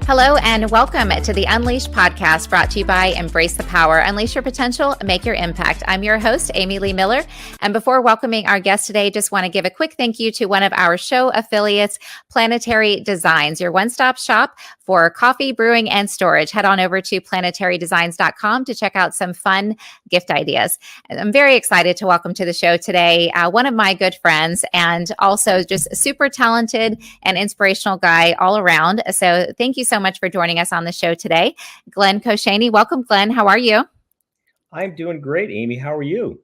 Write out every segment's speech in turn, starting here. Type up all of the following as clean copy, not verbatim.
Hello and welcome to the Unleash podcast brought to you by Embrace the Power. Unleash your potential, make your impact. I'm your host, Amy Lee Miller. And before welcoming our guest today, just want to give a quick thank you to one of our show affiliates, Planetary Designs, your one-stop shop for coffee, brewing, and storage. Head on over to planetarydesigns.com to check out some fun gift ideas. And I'm very excited to welcome to the show today one of my good friends and also just a super talented and inspirational guy all around. So thank you so much for joining us on the show today. Glen Kochaney. Welcome, Glen. How are you? I'm doing great, Amy. How are you?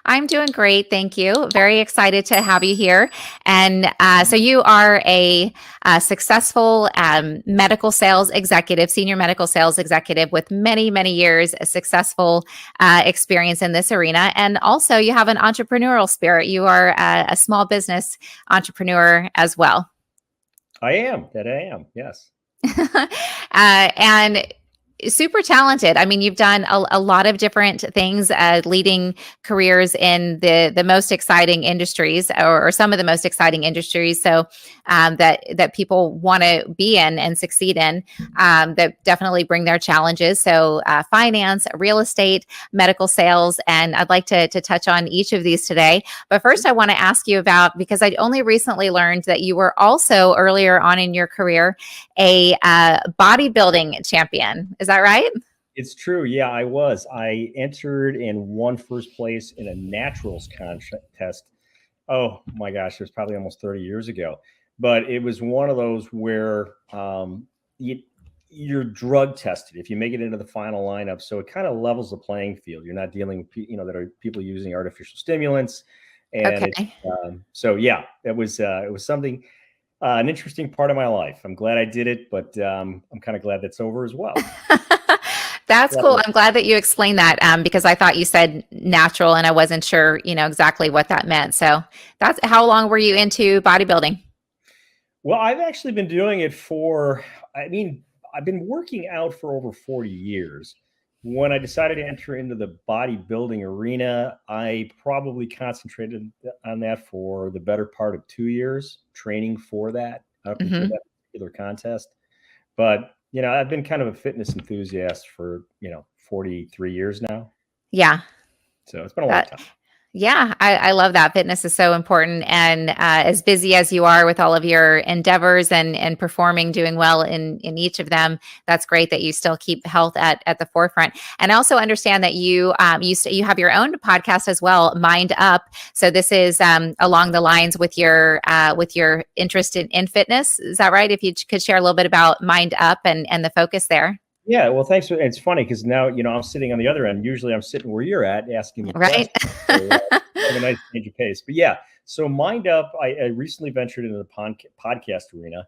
I'm doing great. Thank you. Very excited to have you here. And so you are a successful medical sales executive, senior medical sales executive with many, many years of successful experience in this arena. And also you have an entrepreneurial spirit. You are a small business entrepreneur as well. I am. Yes. And super talented. I mean, you've done a lot of different things, leading careers in the most exciting industries or some of the most exciting industries. So that people want to be in and succeed in, that definitely bring their challenges. So finance, real estate, medical sales, and I'd like to touch on each of these today. But first, I want to ask you about, because I only recently learned that you were also earlier on in your career a bodybuilding champion. Is that right? It's true. Yeah, I was. I entered and won first place in a naturals contest. Oh my gosh, it was probably almost 30 years ago. But it was one of those where you're drug tested if you make it into the final lineup. So it kind of levels the playing field. You're not dealing with that are people using artificial stimulants. And okay. So yeah, it was something. An interesting part of my life. I'm glad I did it, but I'm kind of glad that's over as well. That's cool. I'm glad that you explained that because I thought you said natural and I wasn't sure, exactly what that meant. So that's how long were you into bodybuilding? Well, I've actually been doing it I've been working out for over 40 years. When I decided to enter into the bodybuilding arena, I probably concentrated on that for the better part of 2 years, training for that up until that particular contest. But, I've been kind of a fitness enthusiast for, 43 years now. Yeah. So it's been a long time. Yeah, I love that. Fitness is so important. And as busy as you are with all of your endeavors and performing, doing well in each of them, that's great that you still keep health at the forefront. And I also understand that you have your own podcast as well, Mind Up. So this is along the lines with your interest in fitness. Is that right? If you could share a little bit about Mind Up and the focus there. Yeah, well, thanks. It's funny because now, I'm sitting on the other end. Usually I'm sitting where you're at asking the right. questions. So, have a nice change of pace. But yeah, so Mind Up, I recently ventured into the podcast arena,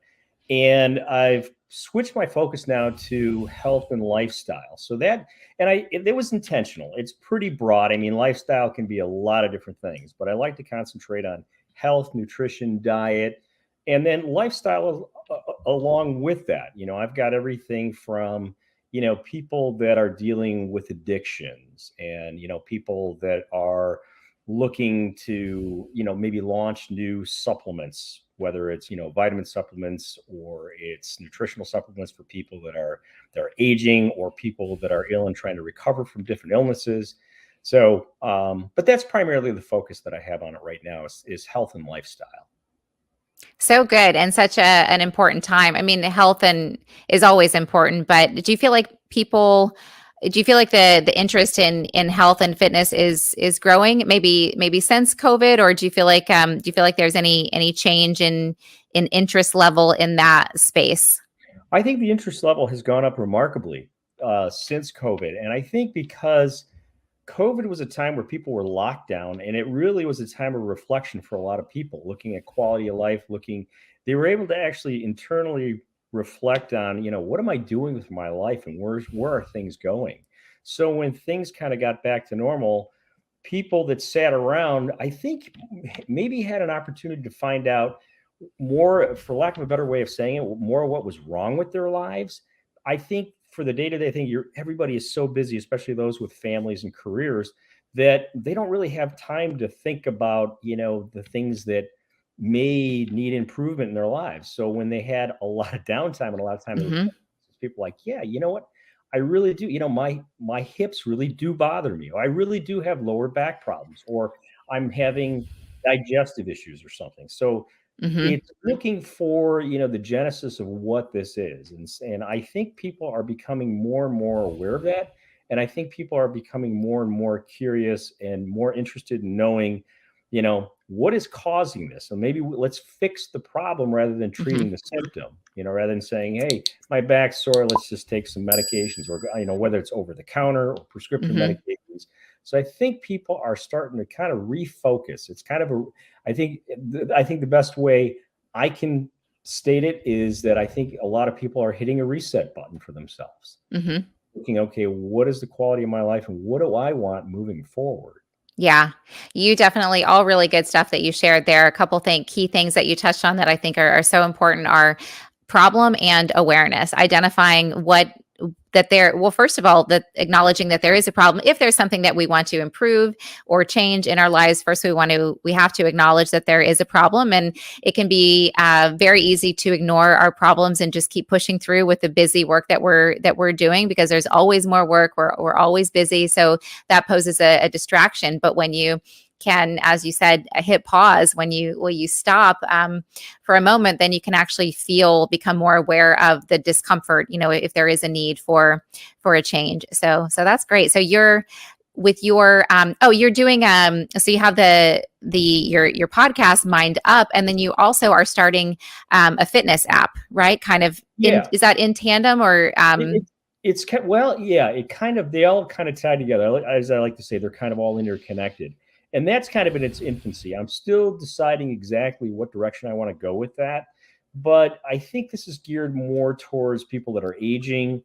and I've switched my focus now to health and lifestyle. So it was intentional. It's pretty broad. I mean, lifestyle can be a lot of different things, but I like to concentrate on health, nutrition, diet, and then lifestyle along with that. I've got everything from people that are dealing with addictions and, people that are looking to, maybe launch new supplements, whether it's, vitamin supplements or it's nutritional supplements for people that are aging or people that are ill and trying to recover from different illnesses. So, but that's primarily the focus that I have on it right now is health and lifestyle. So good. And such an important time. I mean, health is always important, but do you feel like the interest in health and fitness is growing maybe since COVID, or do you feel like there's any change in interest level in that space? I think the interest level has gone up remarkably since COVID. And I think because COVID was a time where people were locked down, and it really was a time of reflection for a lot of people, looking at quality of life, they were able to actually internally reflect on, what am I doing with my life and where are things going? So when things kind of got back to normal, people that sat around, I think maybe had an opportunity to find out more, for lack of a better way of saying it, more what was wrong with their lives. I think for the day-to-day thing, everybody is so busy, especially those with families and careers, that they don't really have time to think about, the things that may need improvement in their lives. So when they had a lot of downtime and a lot of time, Mm-hmm. people like, yeah, you know what? I really do. My hips really do bother me. I really do have lower back problems, or I'm having digestive issues or something. So Mm-hmm. it's looking for, the genesis of what this is. And I think people are becoming more and more aware of that. And I think people are becoming more and more curious and more interested in knowing, what is causing this? So maybe let's fix the problem rather than Mm-hmm. treating the symptom, rather than saying, hey, my back's sore, let's just take some medications, or, whether it's over the counter or prescription Mm-hmm. medications. So I think people are starting to kind of refocus. It's kind of I think the best way I can state it is that I think a lot of people are hitting a reset button for themselves. Mm-hmm. Thinking, okay, what is the quality of my life and what do I want moving forward? Yeah, you definitely all really good stuff that you shared there. A couple key things that you touched on that I think are so important are problem and awareness, identifying what that there well first of all that acknowledging that there is a problem. If there's something that we want to improve or change in our lives, first we have to acknowledge that there is a problem, and it can be very easy to ignore our problems and just keep pushing through with the busy work that we're doing, because there's always more work. We're always busy, so that poses a distraction. But when you can, as you said, hit pause, when you stop for a moment, then you can actually become more aware of the discomfort, if there is a need for a change. So that's great. So you're with your you're doing so you have your podcast Mind Up, and then you also are starting a fitness app, right? Kind of is that in tandem, or it's well, yeah, they all kind of tie together. As I like to say, they're kind of all interconnected. And that's kind of in its infancy. I'm still deciding exactly what direction I want to go with that. But I think this is geared more towards people that are aging.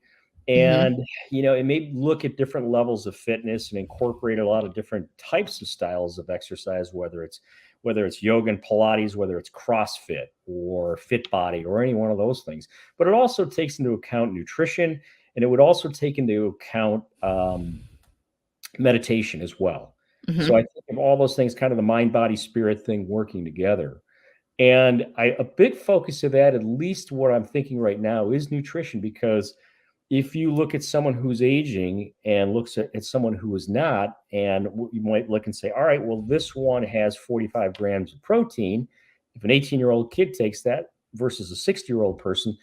mm-hmm. And, it may look at different levels of fitness and incorporate a lot of different types of styles of exercise, whether it's yoga and Pilates, whether it's CrossFit or Fit Body or any one of those things. But it also takes into account nutrition, and it would also take into account meditation as well. Mm-hmm. So I think of all those things, kind of the mind, body, spirit thing working together. And a big focus of that, at least what I'm thinking right now, is nutrition. Because if you look at someone who's aging and looks at someone who is not, and you might look and say, all right, well, this one has 45 grams of protein. If an 18-year-old kid takes that versus a 60-year-old person,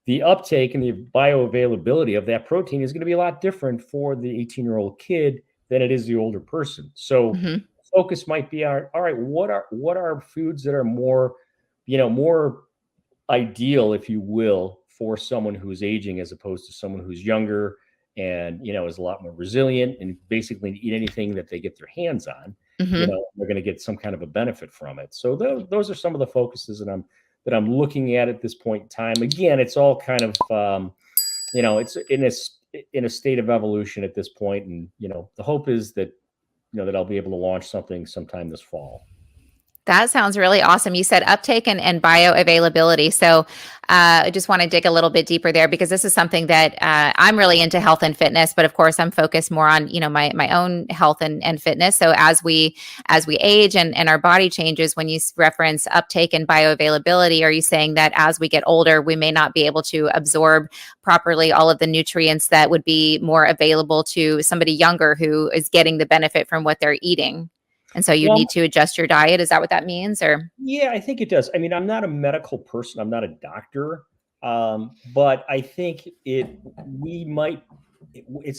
the uptake and the bioavailability of that protein is going to be a lot different for the 18-year-old kid than it is the older person. So Mm-hmm. focus might be on, all right, what are foods that are more ideal, if you will, for someone who's aging as opposed to someone who's younger and, is a lot more resilient and basically eat anything that they get their hands on, Mm-hmm. they're going to get some kind of a benefit from it. So those are some of the focuses that I'm looking at this point in time. Again, it's all kind of, it's in a state of evolution at this point. And, the hope is that, that I'll be able to launch something sometime this fall. That sounds really awesome. You said uptake and bioavailability. So I just want to dig a little bit deeper there, because this is something that I'm really into, health and fitness, but of course I'm focused more on, my own health and fitness. So as we age and our body changes, when you reference uptake and bioavailability, are you saying that as we get older, we may not be able to absorb properly all of the nutrients that would be more available to somebody younger who is getting the benefit from what they're eating? And so you need to adjust your diet. Is that what that means? Or yeah, I think it does. I mean, I'm not a medical person. I'm not a doctor. But I think it's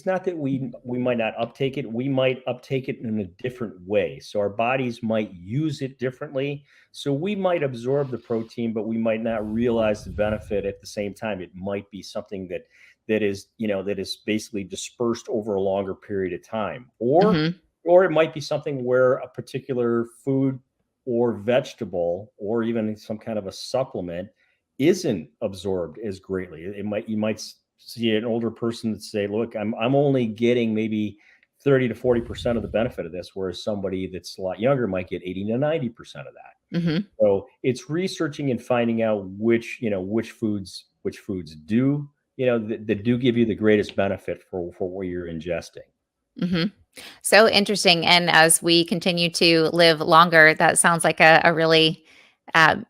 not that we might not uptake it. We might uptake it in a different way. So our bodies might use it differently. So we might absorb the protein, but we might not realize the benefit at the same time. It might be something that that is, that is basically dispersed over a longer period of time. Or Mm-hmm. or it might be something where a particular food or vegetable or even some kind of a supplement isn't absorbed as greatly. You might see an older person that say, look, I'm only getting maybe 30 to 40% of the benefit of this, whereas somebody that's a lot younger might get 80 to 90% of that. Mm-hmm. So it's researching and finding out which foods do, that do give you the greatest benefit for what you're ingesting. Mm-hmm. So interesting. And as we continue to live longer, that sounds like a really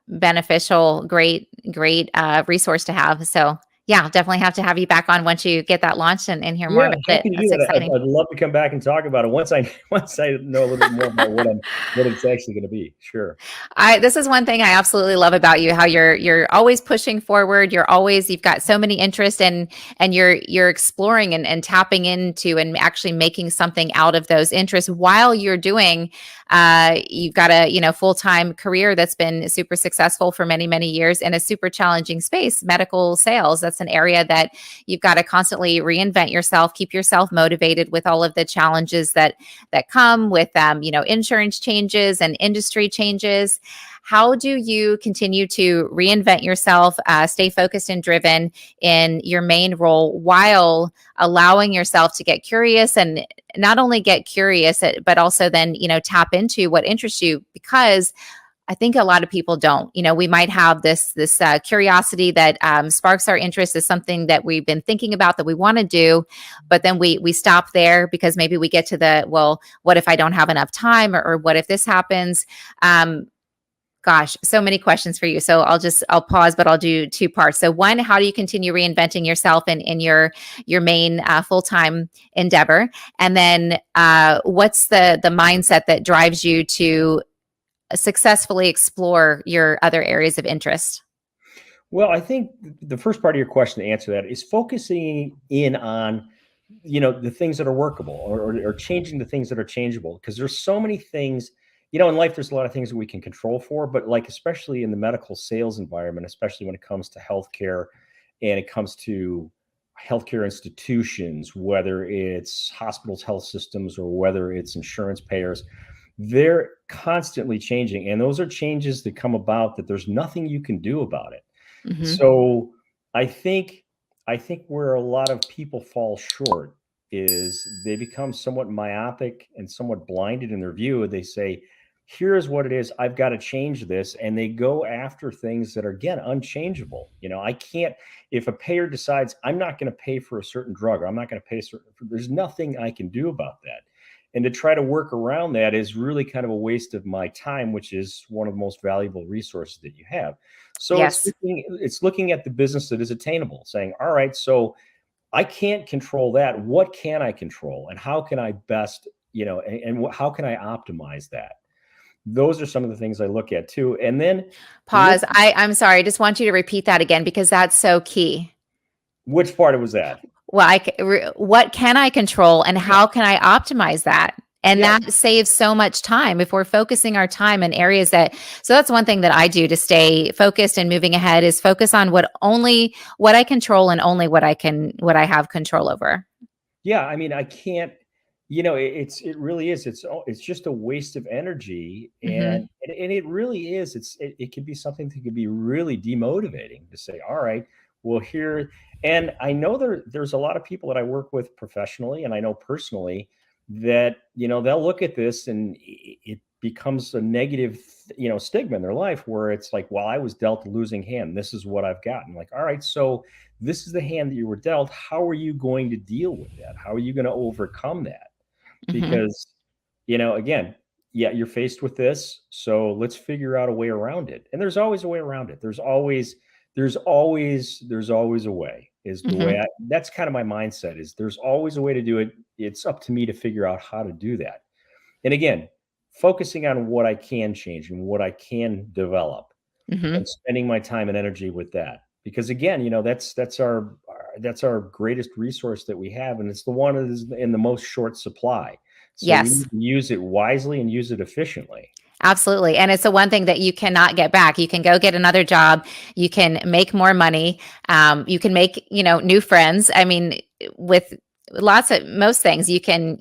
beneficial, great resource to have. So yeah, definitely have to have you back on once you get that launched and hear more Yeah, about it. happy to do That's that. exciting. I'd love to come back and talk about it once I know a little bit more about what it's actually going to be. Sure. This is one thing I absolutely love about you, how you're always pushing forward. You've got so many interests and you're exploring and tapping into and actually making something out of those interests while you're doing you've got a full-time career that's been super successful for many years in a super challenging space, medical sales. That's an area that you've got to constantly reinvent yourself, keep yourself motivated with all of the challenges that come with insurance changes and industry changes. How do you continue to reinvent yourself, stay focused and driven in your main role while allowing yourself to get curious, and not only get curious, but also then, tap into what interests you? Because I think a lot of people don't. We might have this curiosity that sparks our interest as something that we've been thinking about that we want to do, but then we stop there because maybe we get to well, what if I don't have enough time, or what if this happens? Gosh, so many questions for you. So I'll pause, but I'll do two parts. So one, how do you continue reinventing yourself in your main full-time endeavor? And then what's the mindset that drives you to successfully explore your other areas of interest? Well, I think the first part of your question, to answer that, is focusing in on, the things that are workable, or changing the things that are changeable. Because there's so many things, in life, there's a lot of things that we can control for, but like, especially in the medical sales environment, especially when it comes to healthcare and it comes to healthcare institutions, whether it's hospitals, health systems, or whether it's insurance payers, they're constantly changing. And those are changes that come about that there's nothing you can do about it. Mm-hmm. So I think where a lot of people fall short is they become somewhat myopic and somewhat blinded in their view. They say, here's what it is, I've got to change this. And they go after things that are, again, unchangeable. I can't, if a payer decides I'm not going to pay for a certain drug, or I'm not going to pay there's nothing I can do about that. And to try to work around that is really kind of a waste of my time, which is one of the most valuable resources that you have. So Yes. it's looking at the business that is attainable, saying, all right, so I can't control that. What can I control? And how can I best, and how can I optimize that? Those are some of the things I look at too. And then Pause. I'm sorry. I just want you to repeat that again, because that's so key. Which part was that? Well, what can I control, and how can I optimize that? And that saves so much time if we're focusing our time in areas so that's one thing that I do to stay focused and moving ahead, is focus on what I control and only what I have control over. Yeah. I mean, I can't, it really is. It's just a waste of energy. And it really is. It can be something that can be really demotivating to say, all right, well, here, and I know there's a lot of people that I work with professionally, and I know personally, that, they'll look at this and it becomes a negative, stigma in their life, where it's like, well, I was dealt a losing hand. This is what I've gotten. Like, all right, so this is the hand that you were dealt. How are you going to deal with that? How are you going to overcome that? Because, again, you're faced with this. So let's figure out a way around it. And there's always a way around it. There's always a way, is the way that's kind of my mindset, is there's always a way to do it. It's up to me to figure out how to do that. And again, focusing on what I can change and what I can develop, and spending my time and energy with that. Because again, that's our greatest resource that we have. And it's the one that is in the most short supply. So we need to use it wisely and use it efficiently. Absolutely. And it's the one thing that you cannot get back. You can go get another job. You can make more money. You can make, new friends. I mean, with most things, you can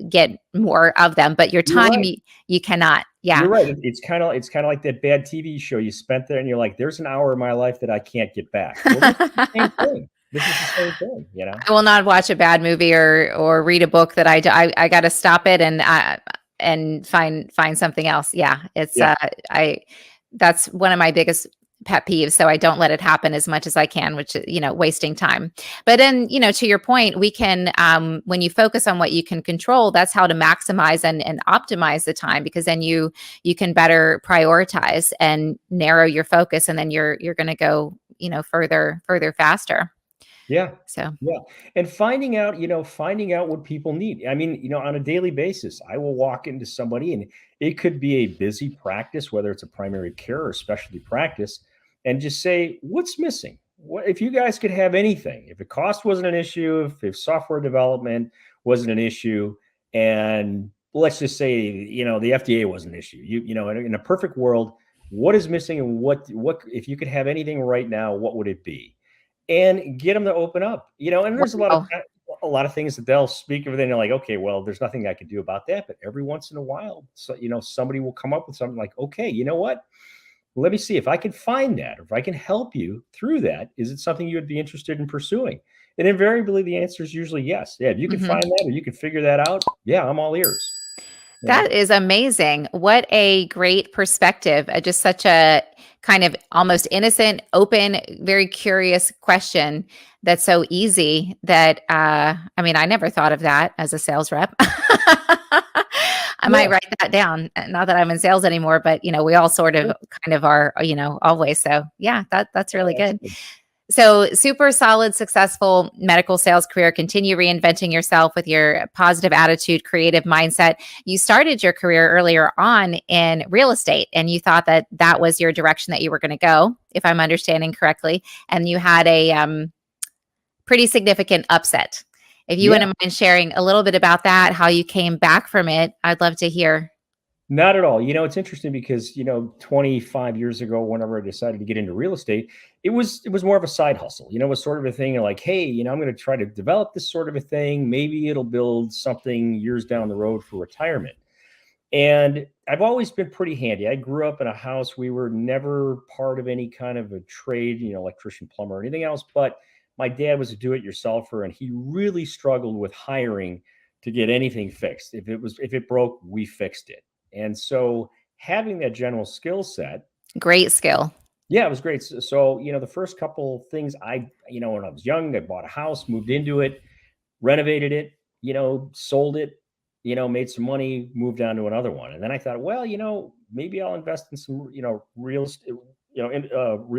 get more of them, but your You're time, right. you cannot. Yeah. You're right. It's kind of like that bad TV show you spent there, and you're like, "There's an hour of my life that I can't get back." Well, this is the same thing. This is the same thing, you know. I will not watch a bad movie or read a book that I got to stop it and find something else. Yeah, it's Yeah, I that's one of my biggest pet peeves. So I don't let it happen as much as I can, which is, wasting time. But then, to your point, we can, when you focus on what you can control, that's how to maximize and optimize the time, because then you can better prioritize and narrow your focus, and then you're going to go, further faster. yeah, So yeah. And finding out what people need. I mean, on a daily basis, I will walk into somebody, and it could be a busy practice, whether it's a primary care or specialty practice, and just say, "What's missing? What if you guys could have anything? If the cost wasn't an issue, if software development wasn't an issue, and let's just say, the FDA wasn't an issue. In a perfect world, what is missing, and what if you could have anything right now, what would it be?" And get them to open up, and there's wow. a lot of things that they'll speak of, and they're like, okay, well, there's nothing I can do about that. But every once in a while, so somebody will come up with something like, okay, you know what, let me see if I can find that, or if I can help you through that. Is it something you would be interested in pursuing? And invariably the answer is usually yes. Yeah, if you can Mhm. find that, or you can figure that out, yeah, I'm all ears. That is amazing. What a great perspective. Just such a kind of almost innocent, open, very curious question that's so easy that, I mean, I never thought of that as a sales rep. I might Yeah, write that down. Not that I'm in sales anymore, but we all sort of sure. kind of are, always. So yeah, that's really good. Absolutely. So, super solid, successful medical sales career. Continue reinventing yourself with your positive attitude, creative mindset. You started your career earlier on in real estate, and you thought that that was your direction that you were going to go, if I'm understanding correctly. And you had a pretty significant upset. If you Yeah. wouldn't mind sharing a little bit about that, how you came back from it, I'd love to hear. Not at all. It's interesting because, 25 years ago, whenever I decided to get into real estate, it was more of a side hustle. It was sort of a thing like, hey, I'm going to try to develop this sort of a thing. Maybe it'll build something years down the road for retirement. And I've always been pretty handy. I grew up in a house. We were never part of any kind of a trade, electrician, plumber, or anything else. But my dad was a do-it-yourselfer, and he really struggled with hiring to get anything fixed. If it broke, we fixed it. And so having that general skill set, Great skill. yeah, it was great. So, the first couple things when I was young, I bought a house, moved into it, renovated it, sold it, made some money, moved on to another one. And then I thought, well, maybe I'll invest in some, real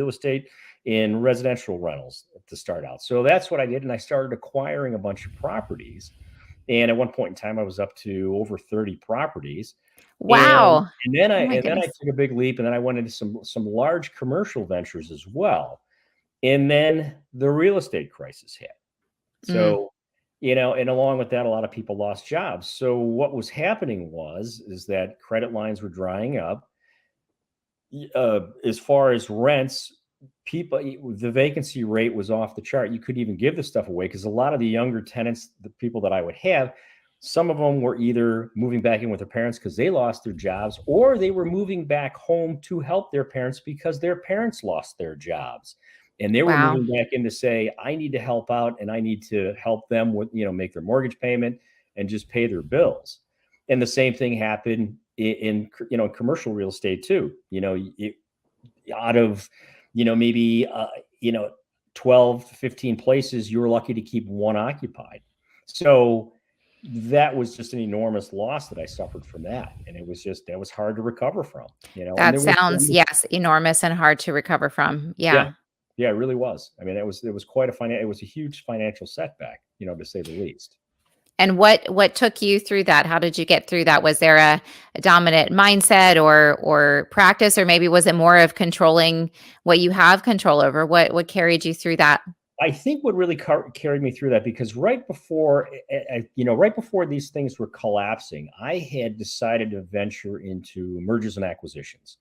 estate in residential rentals to start out. So that's what I did. And I started acquiring a bunch of properties. And at one point in time, I was up to over 30 properties. And Wow. and then I Oh my and then I goodness. took a big leap, and then I went into some large commercial ventures as well. And then the real estate crisis hit. Mm, So, and along with that, a lot of people lost jobs. So what was happening is that credit lines were drying up. As far as rents, the vacancy rate was off the chart. You couldn't even give the stuff away because a lot of the younger tenants, the people that I would have, some of them were either moving back in with their parents because they lost their jobs, or they were moving back home to help their parents because their parents lost their jobs. And they were wow. moving back in to say, I need to help out, and I need to help them with, make their mortgage payment and just pay their bills. And the same thing happened in commercial real estate too. Out of, maybe, 12 to 15 places, you were lucky to keep one occupied. So that was just an enormous loss that I suffered from that. And that was hard to recover from, and That sounds, yes, enormous and hard to recover from. yeah, Yeah. yeah, it really was. I mean, it was a huge financial setback, to say the least. And what took you through that? How did you get through that? Was there a dominant mindset or practice, or maybe was it more of controlling what you have control over? What carried you through that? I think what really carried me through that, because right before, right before these things were collapsing, I had decided to venture into mergers and acquisitions.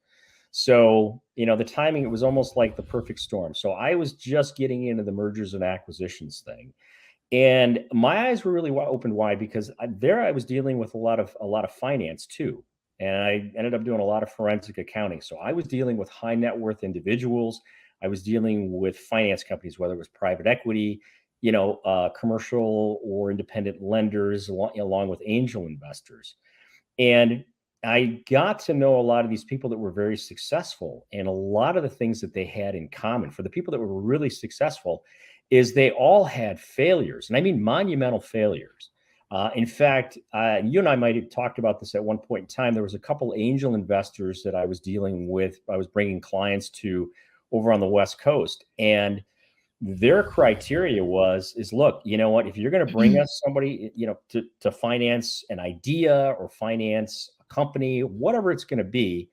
So, the timing, it was almost like the perfect storm. So I was just getting into the mergers and acquisitions thing. And my eyes were really opened wide, because I was dealing with a lot of finance too. And I ended up doing a lot of forensic accounting. So I was dealing with high net worth individuals. I was dealing with finance companies, whether it was private equity, commercial or independent lenders, along with angel investors. And I got to know a lot of these people that were very successful, and a lot of the things that they had in common for the people that were really successful is they all had failures, and I mean monumental failures. In fact, you and I might have talked about this at one point in time. There was a couple angel investors that I was dealing with. I was bringing clients to over on the West Coast, and their criteria is, look, you know what, if you're going to bring us somebody, to finance an idea or finance a company, whatever it's going to be,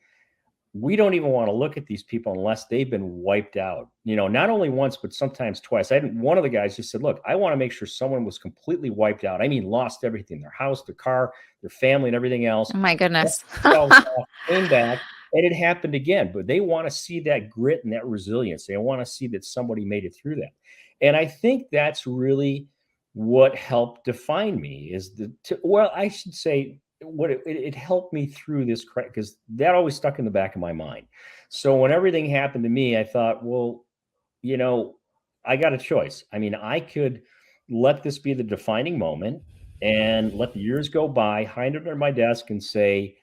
we don't even want to look at these people unless they've been wiped out, not only once, but sometimes twice. One of the guys just said, look, I want to make sure someone was completely wiped out. I mean, lost everything, their house, their car, their family, and everything else. Oh my goodness. Came back, and it happened again. But they want to see that grit and that resilience. They want to see that somebody made it through that. And I think that's really what helped define me, I should say, what it helped me through this, because that always stuck in the back of my mind. So when everything happened to me, I thought, well, I got a choice. I mean, I could let this be the defining moment and let the years go by, hide under my desk, and say,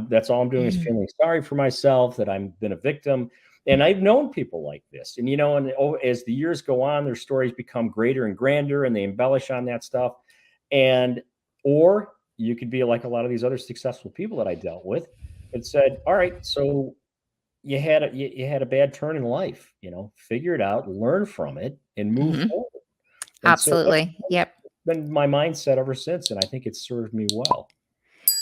that's all I'm doing is feeling sorry for myself, that I've been a victim. And I've known people like this. And, as the years go on, their stories become greater and grander, and they embellish on that stuff. Or you could be like a lot of these other successful people that I dealt with and said, all right, so you had a bad turn in life, figure it out, learn from it, and move forward. And Absolutely. So Yep. been my mindset ever since. And I think it's served me well.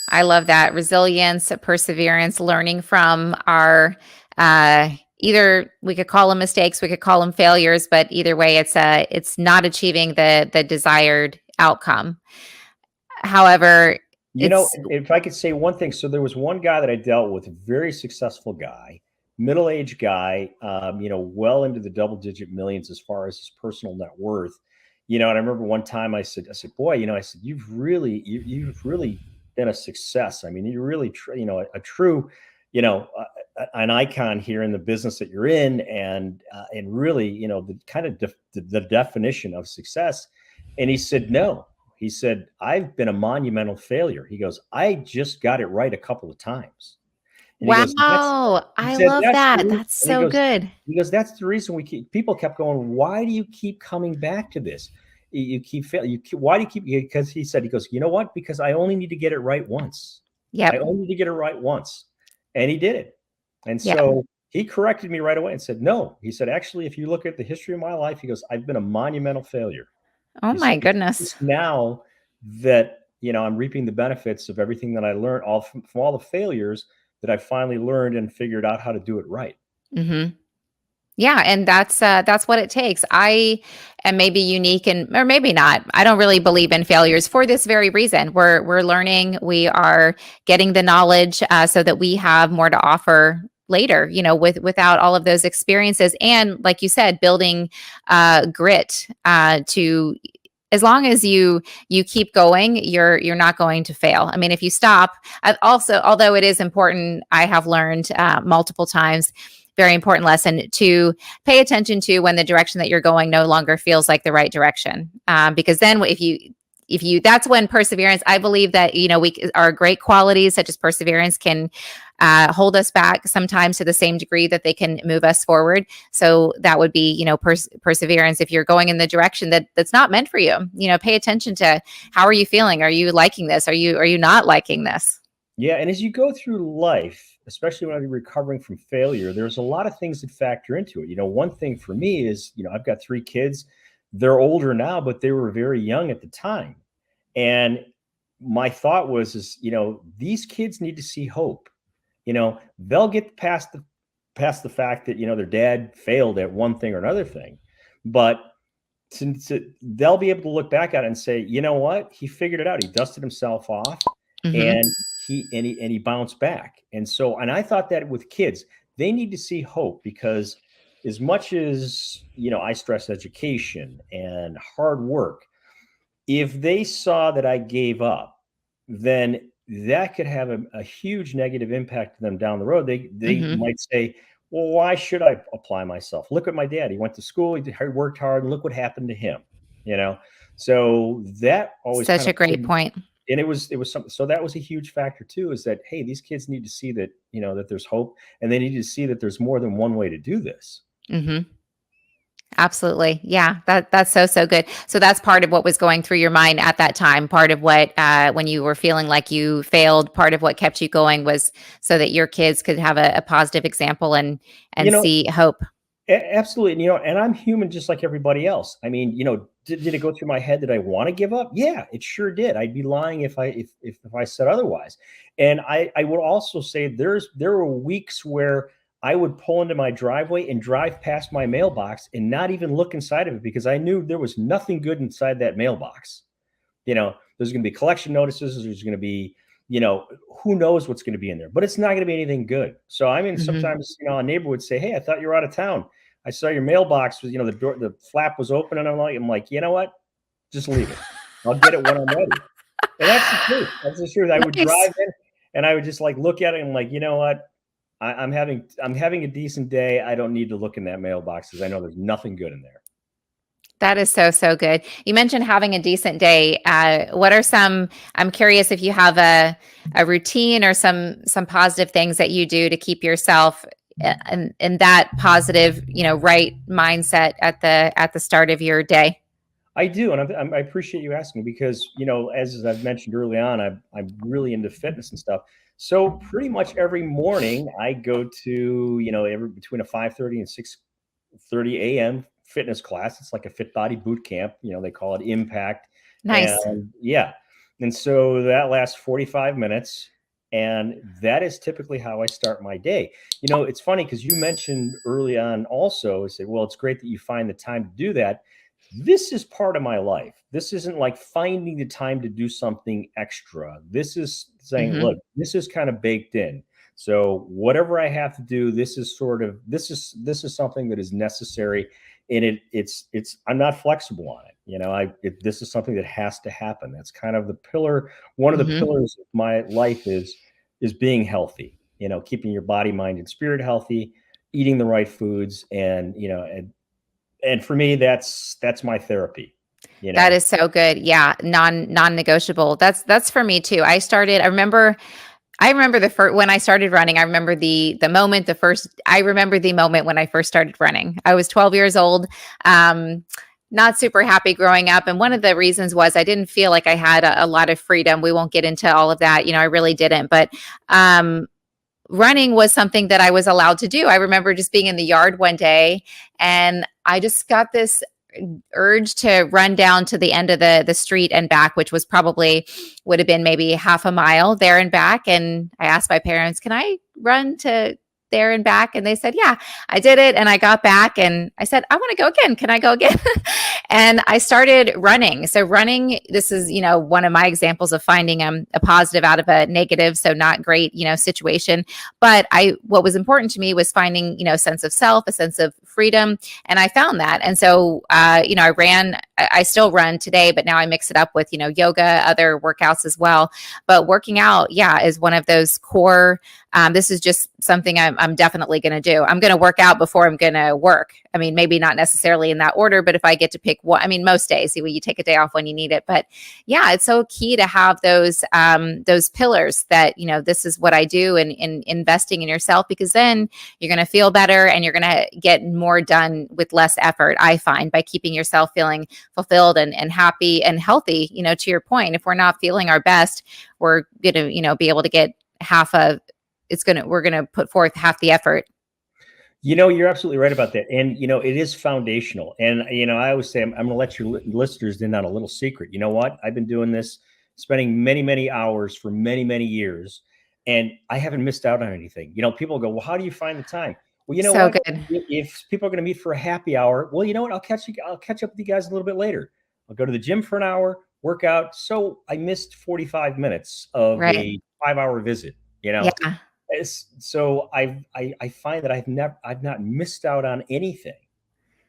I love that. Resilience, perseverance, learning from our, either we could call them mistakes, we could call them failures, but either way, it's not achieving the desired outcome. However, if I could say one thing, so there was one guy that I dealt with, a very successful guy, middle-aged guy, well into the double-digit millions as far as his personal net worth. And I remember one time I said, boy, you've really been a success. I mean, you're really, a true, an icon here in the business that you're in, and really, the kind of the definition of success. And he said, no. He said, I've been a monumental failure. He goes, I just got it right a couple of times. And wow. I love that. That's so good. He goes, that's the reason people kept going, why do you keep coming back to this? You keep failing. Why do you keep? Because he goes, you know what? Because I only need to get it right once. Yeah. I only need to get it right once. And he did it. And so he corrected me right away and said, no. He said, actually, if you look at the history of my life, he goes, I've been a monumental failure. Oh my goodness. Now that, I'm reaping the benefits of everything that I learned from all the failures that I finally learned and figured out how to do it right. Yeah. And that's what it takes. I am maybe unique or maybe not. I don't really believe in failures for this very reason. We're learning, we are getting the knowledge so that we have more to offer later, without all of those experiences. And like you said, building grit to, as long as you keep going, you're not going to fail. I mean, if you stop, although it is important, I have learned multiple times, very important lesson, to pay attention to when the direction that you're going no longer feels like the right direction. Because then if you, that's when perseverance, I believe that, our great qualities such as perseverance can hold us back sometimes to the same degree that they can move us forward. So that would be, perseverance. If you're going in the direction that's not meant for you, pay attention to how are you feeling? Are you liking this? Are you not liking this? Yeah. And as you go through life, especially when you're recovering from failure, there's a lot of things that factor into it. One thing for me is, I've got 3 kids. They're older now, but they were very young at the time. And my thought was, these kids need to see hope. They'll get past the fact that, their dad failed at one thing or another thing, but they'll be able to look back at it and say, you know what, he figured it out. He dusted himself off, Mm-hmm. and he bounced back. And so, and I thought that with kids, they need to see hope, because as much as, I stress education and hard work, if they saw that I gave up, then that could have a huge negative impact to them down the road. They Mm-hmm. might say, well, why should I apply myself? Look at my dad. He went to school, he worked hard, and look what happened to him. You know, so that always Such kind a of great point. and it was something. So that was a huge factor too, is that, hey, these kids need to see that, that there's hope, and they need to see that there's more than one way to do this. Mm-hmm. Absolutely. Yeah, that's so good. So that's part of what was going through your mind at that time. Part of what when you were feeling like you failed, part of what kept you going was so that your kids could have a positive example and You know, see hope. Absolutely. And, and I'm human just like everybody else. I mean, did it go through my head that I want to give up? Yeah, it sure did. I'd be lying if I said otherwise. And I would also say there were weeks where I would pull into my driveway and drive past my mailbox and not even look inside of it, because I knew there was nothing good inside that mailbox. There's going to be collection notices. There's going to be, who knows what's going to be in there, but it's not going to be anything good. So, I mean, Mm-hmm. sometimes, a neighbor would say, hey, I thought you were out of town. I saw your mailbox was, the flap was open, and I'm like, you know what? Just leave it. I'll get it when I'm ready. And that's the truth. That's the truth. I would Nice. drive in and I would just like look at it and like, you know what? I'm having a decent day. I don't need to look in that mailbox because I know there's nothing good in there. That is so good. You mentioned having a decent day. What are some? I'm curious if you have a routine or some positive things that you do to keep yourself in that positive, right mindset at the start of your day. I do, and I appreciate you asking, because as I've mentioned early on, I'm really into fitness and stuff. So pretty much every morning I go to every between a 5:30 and 6:30 a.m. fitness class. It's like a Fit Body boot camp. They call it Impact, Nice. and yeah, and so that lasts 45 minutes. And that is typically how I start my day. It's funny because you mentioned early on also, say, well, it's great that you find the time to do that. This is part of my life. This isn't like finding the time to do something extra. This is saying, Mm-hmm. look, this is kind of baked in. So whatever I have to do, this is something that is necessary, and it's I'm not flexible on it. This is something that has to happen. That's kind of the pillar. One of the Mm-hmm. pillars of my life is being healthy. Keeping your body, mind, and spirit healthy, eating the right foods, and for me, that's my therapy. That is so good. Yeah, non-negotiable. That's for me too. I remember the first when I started running. I remember the moment the first. I remember the moment when I first started running. I was 12 years old. Not super happy growing up, and one of the reasons was I didn't feel like I had a lot of freedom. We won't get into all of that. I really didn't. But running was something that I was allowed to do. I remember just being in the yard one day, and I just got this urge to run down to the end of the street and back, which was probably would have been maybe half a mile there and back. And I asked my parents, can I run to there and back? And they said, yeah. I did it, and I got back, and I said, I want to go again. Can I go again? And I started running. So running, this is, one of my examples of finding a positive out of a negative, so not great, situation. But what was important to me was finding, a sense of self, a sense of freedom. And I found that. And so, I still run today, but now I mix it up with, yoga, other workouts as well. But working out, yeah, is one of those core. This is just something I'm definitely going to do. I'm going to work out before I'm going to work. I mean, maybe not necessarily in that order, but if I get to pick one, I mean, most days you take a day off when you need it. But yeah, it's so key to have those pillars that, this is what I do, and in investing in yourself, because then you're going to feel better and you're going to get more done with less effort. I find by keeping yourself feeling fulfilled and happy and healthy, to your point, if we're not feeling our best, we're going to, be able to get we're going to put forth half the effort. You're absolutely right about that. And, it is foundational. And, I always say, I'm going to let your listeners in on a little secret. You know what? I've been doing this, spending many, many hours for many, many years, and I haven't missed out on anything. People go, well, how do you find the time? Well, you know So what? good. If people are going to meet for a happy hour, well, you know what? I'll catch up with you guys a little bit later. I'll go to the gym for an hour, work out. So I missed 45 minutes of Right. a 5-hour visit. Yeah. So I find that I've not missed out on anything.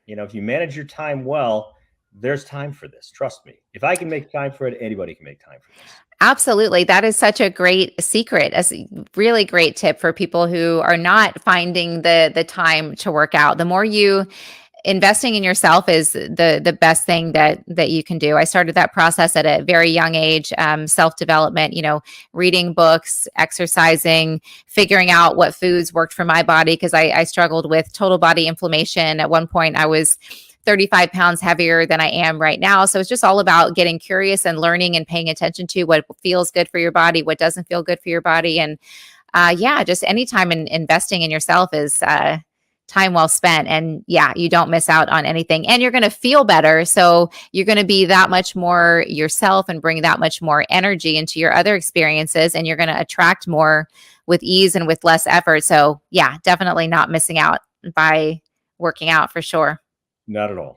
If you manage your time well, there's time for this. Trust me. If I can make time for it, anybody can make time for this. Absolutely. That is such a great secret, a really great tip for people who are not finding the time to work out. The more you investing in yourself is the best thing that you can do. I started that process at a very young age, self-development, reading books, exercising, figuring out what foods worked for my body, because I struggled with total body inflammation. At one point, I was 35 pounds heavier than I am right now. So it's just all about getting curious and learning and paying attention to what feels good for your body, what doesn't feel good for your body. And just anytime in investing in yourself is time well spent. And yeah, you don't miss out on anything, and you're going to feel better. So you're going to be that much more yourself and bring that much more energy into your other experiences. And you're going to attract more with ease and with less effort. So yeah, definitely not missing out by working out for sure. Not at all.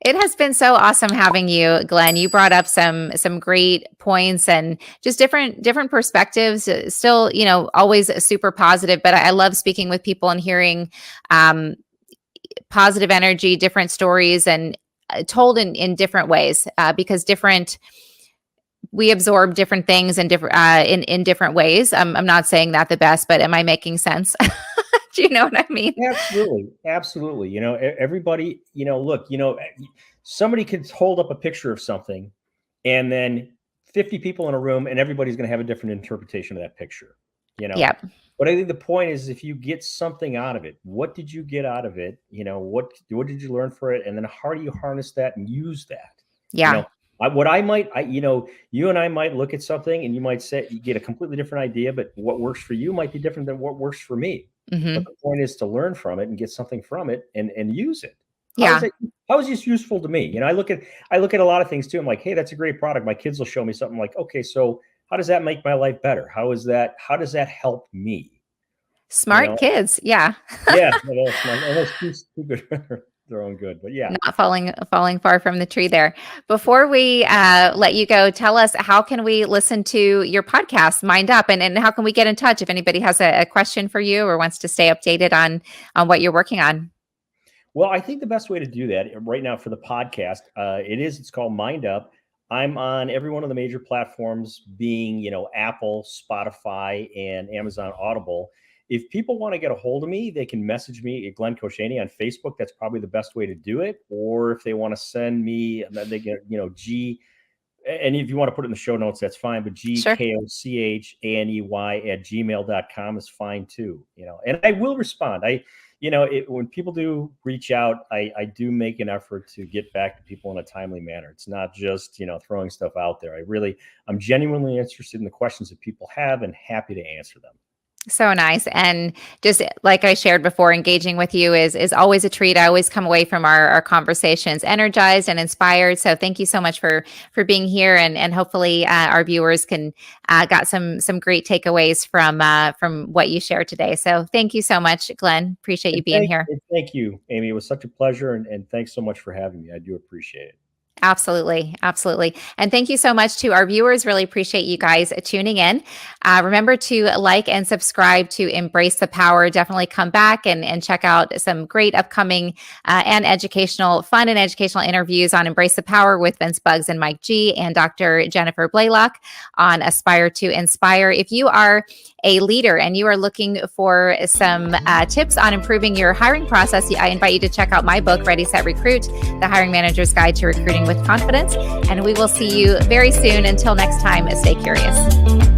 It has been so awesome having you, Glenn. You brought up some great points and just different perspectives. Still, always super positive. But I love speaking with people and hearing positive energy, different stories, and told in different ways because we absorb different things in different ways. I'm not saying that the best, but am I making sense? Do you know what I mean? Absolutely. Everybody, look, somebody could hold up a picture of something and then 50 people in a room and everybody's going to have a different interpretation of that picture, Yep. But I think the point is, if you get something out of it, what did you get out of it? What did you learn for it? And then how do you harness that and use that? Yeah. You and I might look at something and you might say, you get a completely different idea, but what works for you might be different than what works for me. Mm-hmm. But the point is to learn from it and get something from it and use it. Yeah. How is this useful to me? I look at a lot of things too. I'm like, hey, that's a great product. My kids will show me something like, okay, so how does that make my life better? How does that help me? Smart kids. Yeah. Yeah. That's too good. Their own good, but yeah, not falling far from the tree there. Before we let you go, tell us, how can we listen to your podcast, Mind Up, and how can we get in touch if anybody has a question for you or wants to stay updated on what you're working on? Well, I think the best way to do that right now for the podcast, it's called Mind Up. I'm on every one of the major platforms, being Apple, Spotify, and Amazon Audible. If people want to get a hold of me, they can message me at Glen Kochaney on Facebook. That's probably the best way to do it. Or if they want to send me, they get, G, and if you want to put it in the show notes, that's fine. But GKOCHANEY@gmail.com is fine too. And I will respond. When people do reach out, I do make an effort to get back to people in a timely manner. It's not just, throwing stuff out there. I'm genuinely interested in the questions that people have and happy to answer them. So nice. And just like I shared before, engaging with you is always a treat. I always come away from our conversations energized and inspired. So thank you so much for being here. And hopefully our viewers can got some great takeaways from what you shared today. So thank you so much, Glenn. Appreciate you being here. Thank you, Amy. It was such a pleasure. And thanks so much for having me. I do appreciate it. Absolutely. Absolutely. And thank you so much to our viewers. Really appreciate you guys tuning in. Remember to like and subscribe to Embrace the Power. Definitely come back and check out some great upcoming fun and educational interviews on Embrace the Power with Vince Buggs and Mike G and Dr. Jennifer Blaylock on Aspire to Inspire. If you are a leader and you are looking for some tips on improving your hiring process, I invite you to check out my book, Ready, Set, Recruit, The Hiring Manager's Guide to Recruiting with Confidence. And we will see you very soon. Until next time, stay curious.